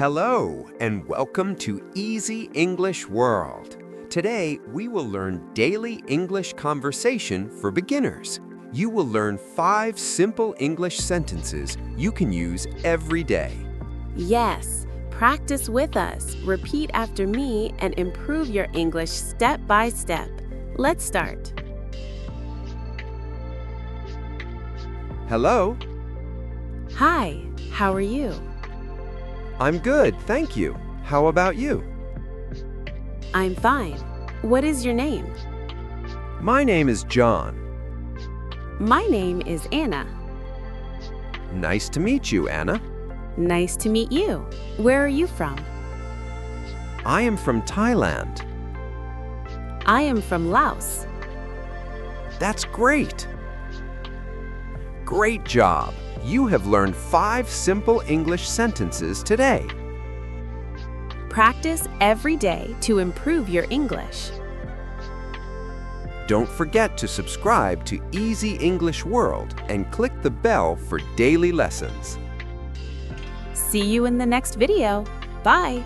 Hello, and welcome to Easy English World. Today, we will learn daily English conversation for beginners. You will learn 5 simple English sentences you can use every day. Yes, practice with us, repeat after me, and improve your English step by step. Let's start. Hello, Hi, how are you? I'm good, thank you. How about you? I'm fine. What is your name? My name is John. My name is Anna. Nice to meet you, Anna. Nice to meet you. Where are you from? I am from Thailand. I am from Laos. That's great. Great job. You have learned 5 simple English sentences today. Practice every day to improve your English. Don't forget to subscribe to Easy English World and click the bell for daily lessons. See you in the next video. Bye!